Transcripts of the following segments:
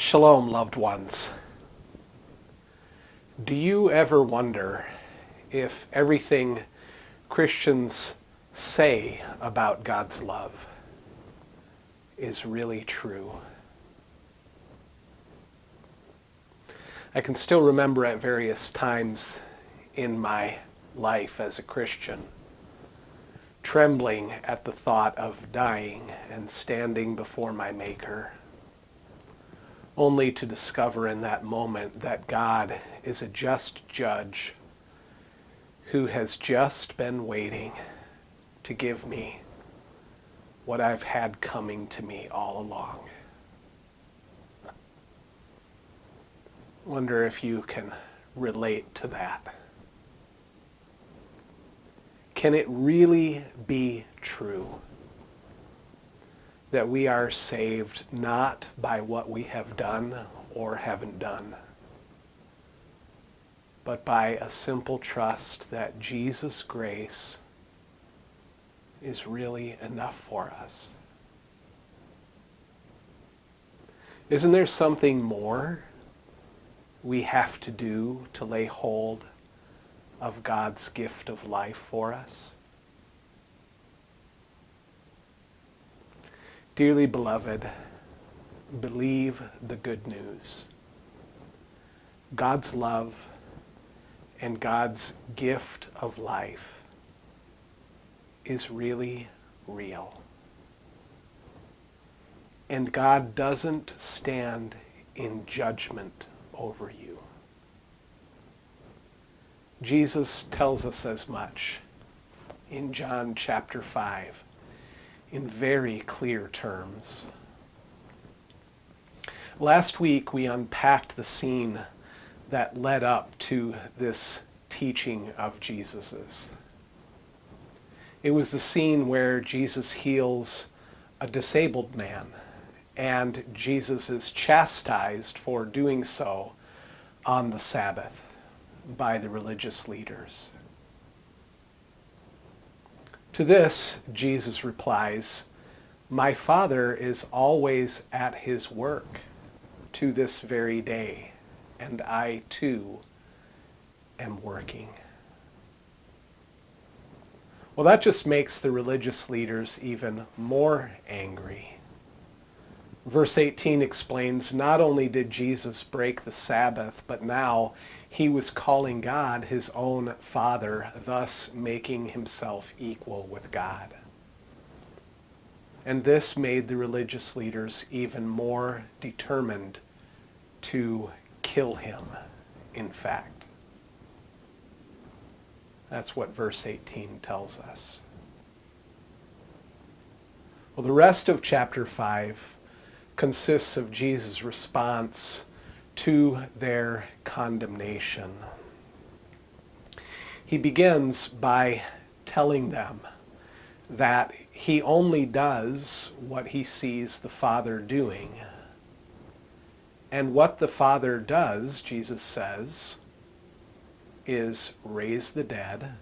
Shalom, loved ones. Do you ever wonder if everything Christians say about God's love is really true? I can still remember at various times in my life as a Christian, trembling at the thought of dying and standing before my Maker, only to discover in that moment that God is a just judge who has just been waiting to give me what I've had coming to me all along. Wonder if you can relate to that. Can it really be true that we are saved not by what we have done or haven't done, but by a simple trust that Jesus' grace is really enough for us? Isn't there something more we have to do to lay hold of God's gift of life for us? Dearly beloved, believe the good news. God's love and God's gift of life is really real. And God doesn't stand in judgment over you. Jesus tells us as much in John chapter 5 in very clear terms. Last week we unpacked the scene that led up to this teaching of Jesus's. It was the scene where Jesus heals a disabled man, and Jesus is chastised for doing so on the Sabbath by the religious leaders. To this, Jesus replies, "My Father is always at his work to this very day, and I too am working." Well, that just makes the religious leaders even more angry. Verse 18 explains, not only did Jesus break the Sabbath, but now he was calling God his own Father, thus making himself equal with God. And this made the religious leaders even more determined to kill him, in fact. That's what verse 18 tells us. Well, the rest of chapter 5 consists of Jesus' response to their condemnation. He begins by telling them that he only does what he sees the Father doing. And what the Father does, Jesus says, is raise the dead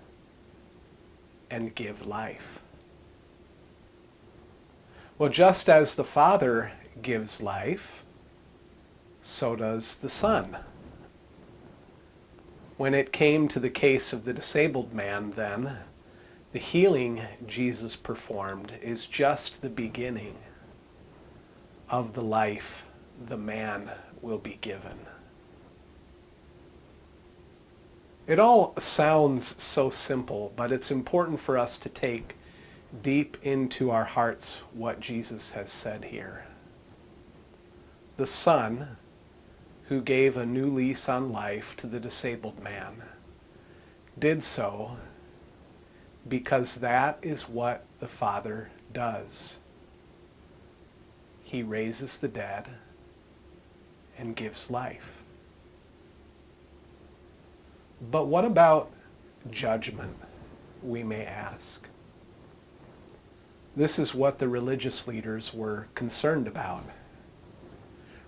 and give life. Well, just as the Father gives life, so does the Son. When it came to the case of the disabled man, then, the healing Jesus performed is just the beginning of the life the man will be given. It all sounds so simple, but it's important for us to take deep into our hearts what Jesus has said here. The Son, who gave a new lease on life to the disabled man, did so because that is what the Father does. He raises the dead and gives life. But what about judgment, we may ask? This is what the religious leaders were concerned about.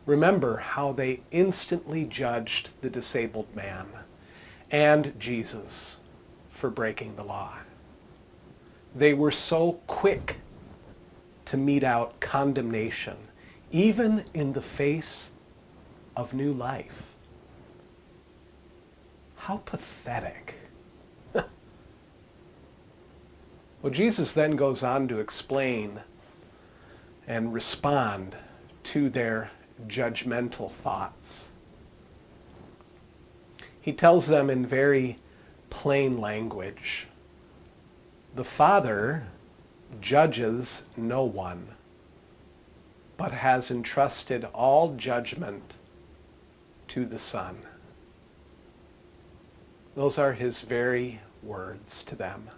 Remember how they instantly judged the disabled man and Jesus for breaking the law. They were so quick to mete out condemnation, even in the face of new life. How pathetic. Well, Jesus then goes on to explain and respond to their judgmental thoughts. He tells them in very plain language, the Father judges no one, but has entrusted all judgment to the Son. Those are his very words to them.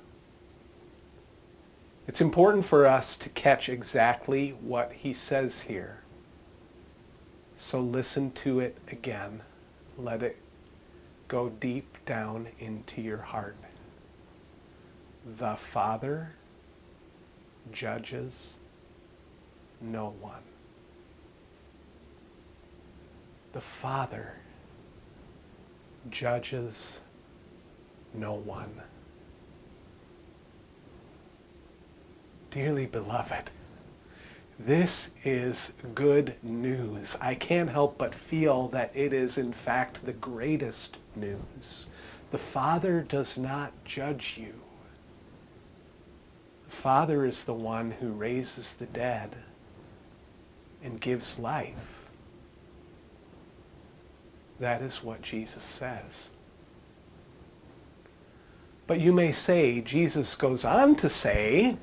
It's important for us to catch exactly what he says here. So listen to it again. Let it go deep down into your heart. The Father judges no one. The Father judges no one. Dearly beloved, this is good news. I can't help but feel that it is in fact the greatest news. The Father does not judge you. The Father is the one who raises the dead and gives life. That is what Jesus says. But you may say, Jesus goes on to say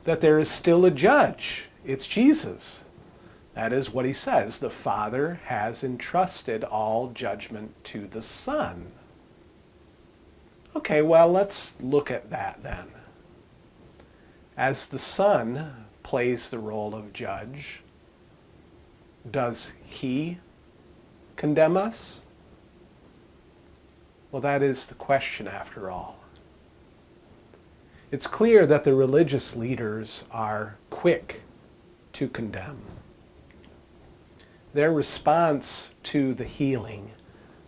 that there is still a judge. It's Jesus. That is what he says. The Father has entrusted all judgment to the Son. Okay, well, let's look at that then. As the Son plays the role of judge, does he condemn us? Well, that is the question after all. It's clear that the religious leaders are quick to condemn. Their response to the healing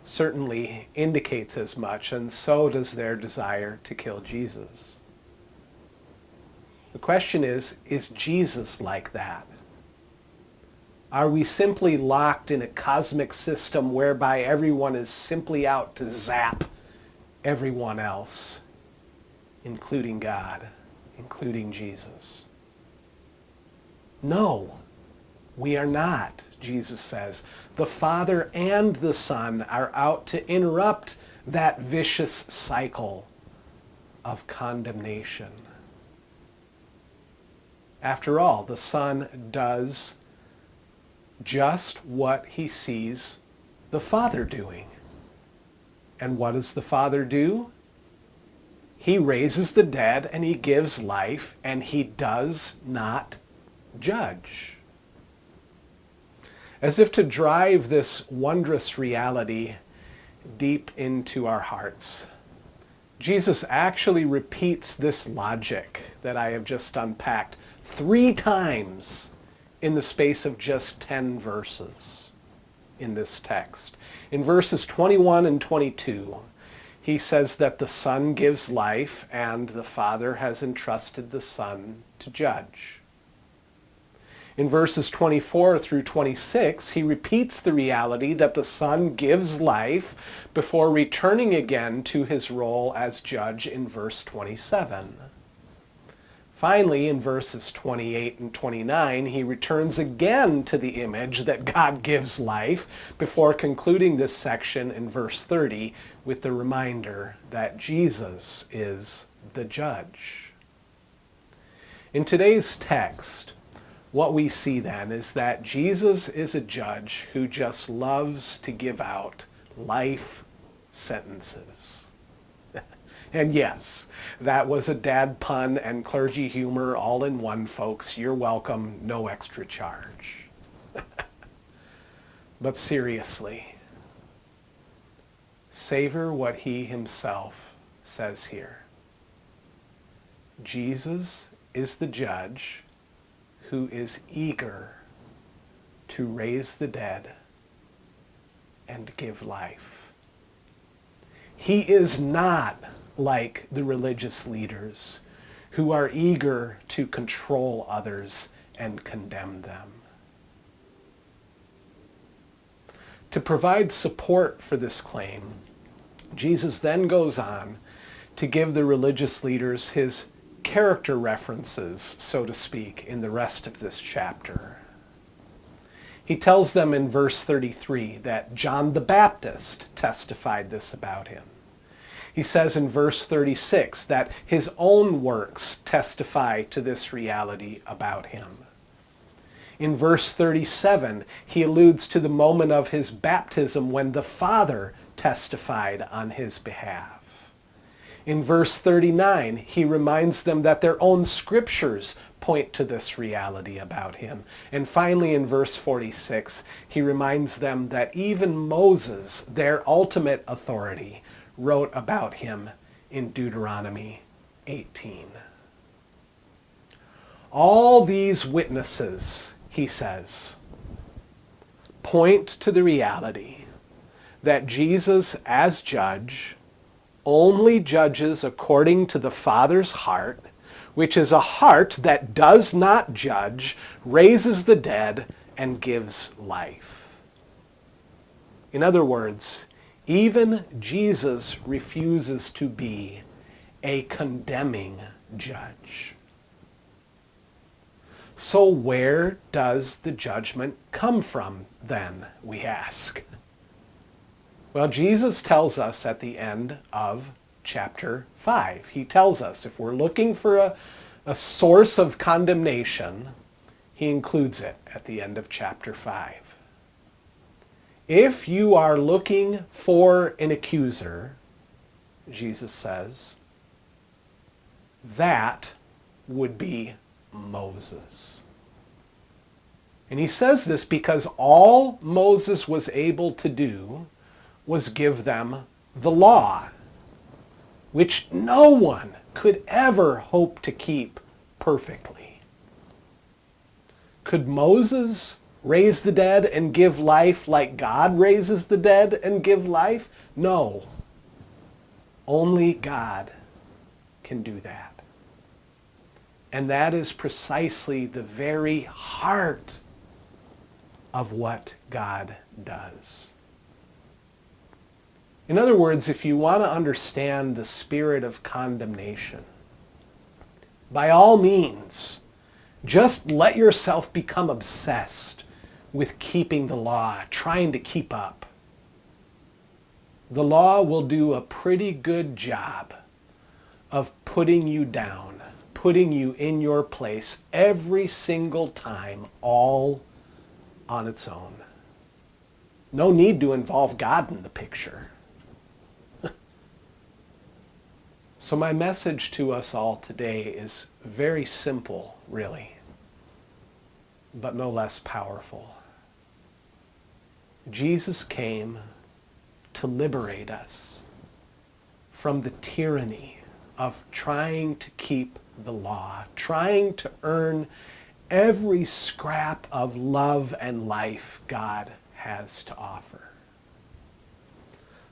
certainly indicates as much, and so does their desire to kill Jesus. The question is Jesus like that? Are we simply locked in a cosmic system whereby everyone is simply out to zap everyone else, including God, including Jesus? No, we are not, Jesus says. The Father and the Son are out to interrupt that vicious cycle of condemnation. After all, the Son does just what he sees the Father doing. And what does the Father do? He raises the dead and he gives life, and he does not judge. As if to drive this wondrous reality deep into our hearts, Jesus actually repeats this logic that I have just unpacked 3 times in the space of just 10 verses in this text. In verses 21 and 22, he says that the Son gives life and the Father has entrusted the Son to judge. In verses 24 through 26, he repeats the reality that the Son gives life before returning again to his role as judge in verse 27. Finally, in verses 28 and 29, he returns again to the image that God gives life before concluding this section in verse 30 with the reminder that Jesus is the judge. In today's text, what we see then is that Jesus is a judge who just loves to give out life sentences. And yes, that was a dad pun and clergy humor all in one, folks. You're welcome, no extra charge. But seriously, savor what he himself says here. Jesus is the judge who is eager to raise the dead and give life. He is not like the religious leaders who are eager to control others and condemn them. To provide support for this claim, Jesus then goes on to give the religious leaders his character references, so to speak, in the rest of this chapter. He tells them in verse 33 that John the Baptist testified this about him. He says in verse 36 that his own works testify to this reality about him. In verse 37, he alludes to the moment of his baptism when the Father testified on his behalf. In verse 39, he reminds them that their own scriptures point to this reality about him. And finally, in verse 46, he reminds them that even Moses, their ultimate authority, wrote about him in Deuteronomy 18. All these witnesses, he says, point to the reality that Jesus, as judge, only judges according to the Father's heart, which is a heart that does not judge, raises the dead, and gives life. In other words, even Jesus refuses to be a condemning judge. So where does the judgment come from then, we ask? Well, Jesus tells us at the end of chapter 5. He tells us if we're looking for a source of condemnation, he includes it at the end of chapter 5. If you are looking for an accuser, Jesus says, that would be Moses. And he says this because all Moses was able to do was give them the law, which no one could ever hope to keep perfectly. Could Moses raise the dead and give life like God raises the dead and give life? No. Only God can do that. And that is precisely the very heart of what God does. In other words, if you want to understand the spirit of condemnation, by all means, just let yourself become obsessed with keeping the law, trying to keep up. The law will do a pretty good job of putting you down, putting you in your place every single time, all on its own. No need to involve God in the picture. So my message to us all today is very simple, really, but no less powerful. Jesus came to liberate us from the tyranny of trying to keep the law, trying to earn every scrap of love and life God has to offer.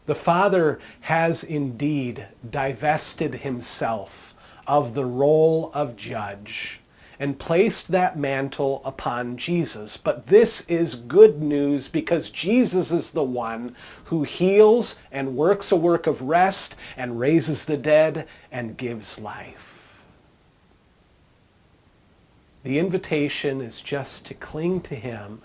The Father has indeed divested himself of the role of judge and placed that mantle upon Jesus. But this is good news because Jesus is the one who heals and works a work of rest and raises the dead and gives life. The invitation is just to cling to him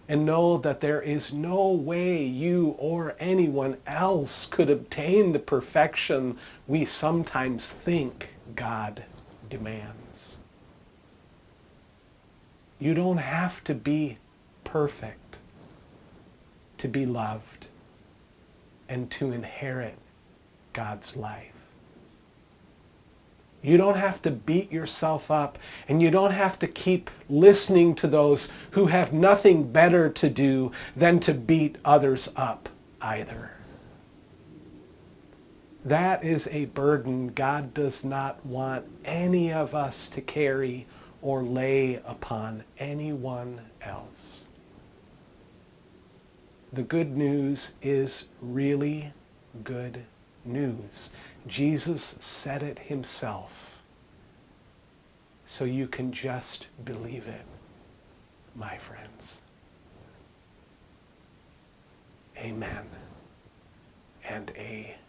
and know that there is no way you or anyone else could obtain the perfection we sometimes think God demands. You don't have to be perfect to be loved and to inherit God's life. You don't have to beat yourself up, and you don't have to keep listening to those who have nothing better to do than to beat others up either. That is a burden God does not want any of us to carry or lay upon anyone else. The good news is really good news. Jesus said it himself, so you can just believe it, my friends. Amen and amen.